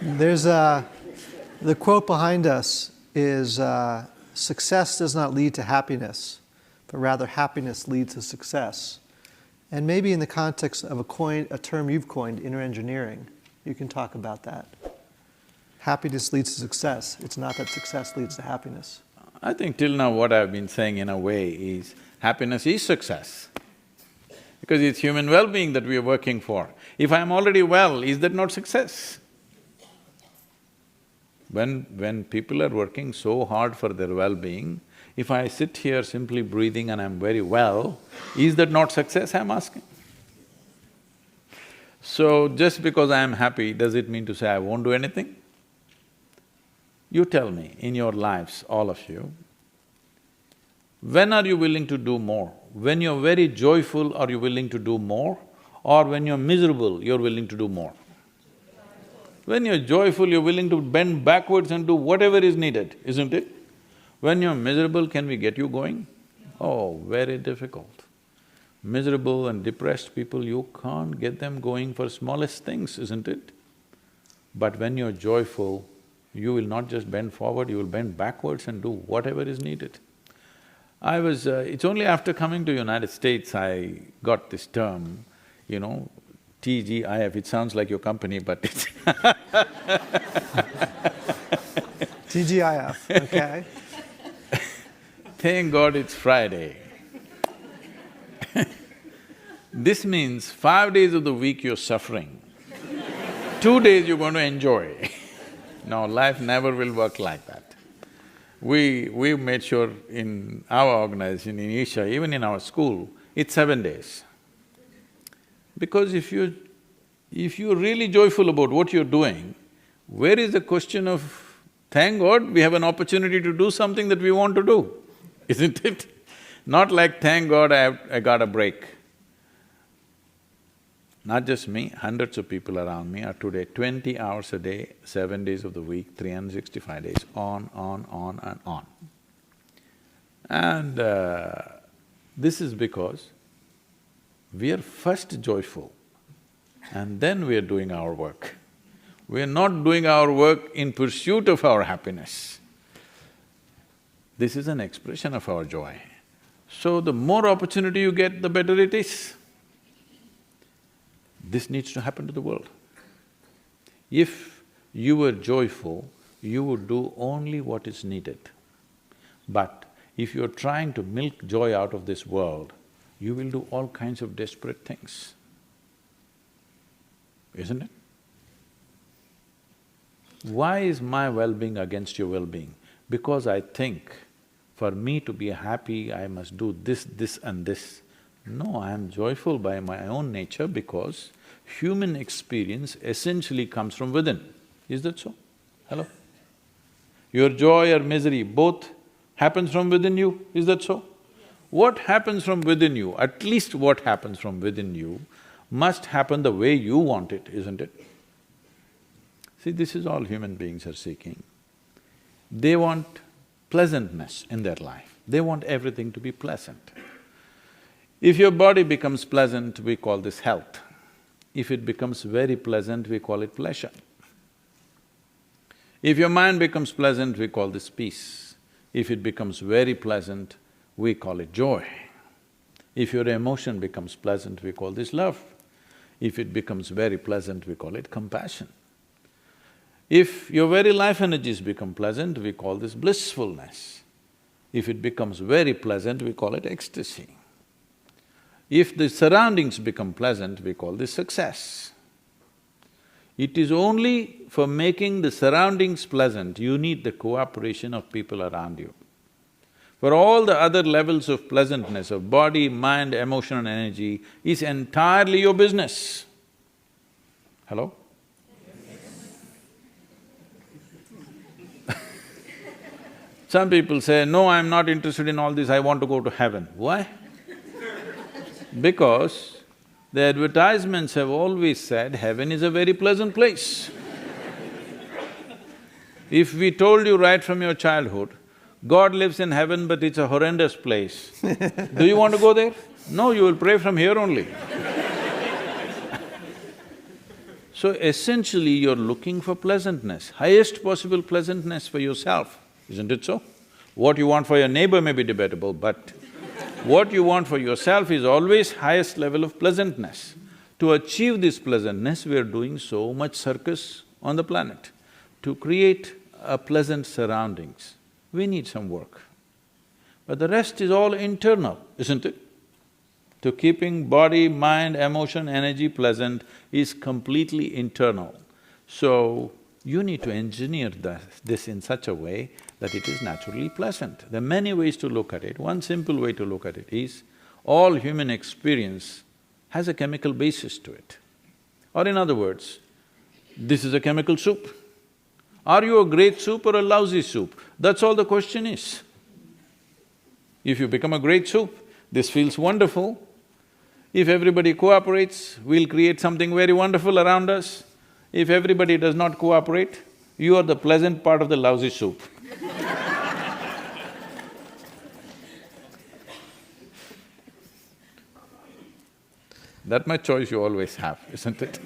There's the quote behind us is, success does not lead to happiness, but rather happiness leads to success. And maybe in the context of a term you've coined, inner engineering, you can talk about that. Happiness leads to success. It's not that success leads to happiness. I think till now what I've been saying in a way is, happiness is success. Because it's human well-being that we are working for. If I'm already well, is that not success? When people are working so hard for their well-being, if I sit here simply breathing and I'm very well, is that not success, I'm asking? So, just because I am happy, does it mean to say I won't do anything? You tell me, in your lives, all of you, when are you willing to do more? When you're very joyful, are you willing to do more? Or when you're miserable, you're willing to do more? When you're joyful, you're willing to bend backwards and do whatever is needed, isn't it? When you're miserable, can we get you going? Oh, very difficult. Miserable and depressed people, you can't get them going for smallest things, isn't it? But when you're joyful, you will not just bend forward, you will bend backwards and do whatever is needed. It's only after coming to United States I got this term, TGIF, it sounds like your company, but it's TGIF, okay. Thank God it's Friday. This means 5 days of the week you're suffering, 2 days you're going to enjoy. No, life never will work like that. We've made sure in our organization, in Isha, even in our school, it's 7 days. Because if you're really joyful about what you're doing, where is the question of, thank God we have an opportunity to do something that we want to do, isn't it? Not like, thank God I got a break. Not just me, hundreds of people around me are today 20 hours a day, 7 days of the week, 365 days, on and on. And this is because we are first joyful and then we are doing our work. We are not doing our work in pursuit of our happiness. This is an expression of our joy. So the more opportunity you get, the better it is. This needs to happen to the world. If you were joyful, you would do only what is needed. But if you're trying to milk joy out of this world, you will do all kinds of desperate things, isn't it? Why is my well-being against your well-being? Because I think for me to be happy, I must do this, this and this. No, I am joyful by my own nature because human experience essentially comes from within. Is that so? Hello? Your joy or misery, both happens from within you, is that so? What happens from within you, at least what happens from within you, must happen the way you want it, isn't it? See, this is all human beings are seeking. They want pleasantness in their life, they want everything to be pleasant. If your body becomes pleasant, we call this health. If it becomes very pleasant, we call it pleasure. If your mind becomes pleasant, we call this peace. If it becomes very pleasant, we call it joy. If your emotion becomes pleasant, we call this love. If it becomes very pleasant, we call it compassion. If your very life energies become pleasant, we call this blissfulness. If it becomes very pleasant, we call it ecstasy. If the surroundings become pleasant, we call this success. It is only for making the surroundings pleasant, you need the cooperation of people around you. For all the other levels of pleasantness of body, mind, emotion and energy is entirely your business. Hello? Some people say, no, I'm not interested in all this, I want to go to heaven. Why? Because the advertisements have always said heaven is a very pleasant place. If we told you right from your childhood, God lives in heaven but it's a horrendous place, do you want to go there? No, you will pray from here only. So essentially you're looking for pleasantness, highest possible pleasantness for yourself, isn't it so? What you want for your neighbor may be debatable, but what you want for yourself is always highest level of pleasantness. To achieve this pleasantness, we are doing so much circus on the planet. To create a pleasant surroundings, we need some work. But the rest is all internal, isn't it? To keeping body, mind, emotion, energy pleasant is completely internal. So, you need to engineer this in such a way that it is naturally pleasant. There are many ways to look at it. One simple way to look at it is, all human experience has a chemical basis to it. Or in other words, this is a chemical soup. Are you a great soup or a lousy soup? That's all the question is. If you become a great soup, this feels wonderful. If everybody cooperates, we'll create something very wonderful around us. If everybody does not cooperate, you are the pleasant part of the lousy soup. That much choice you always have, isn't it?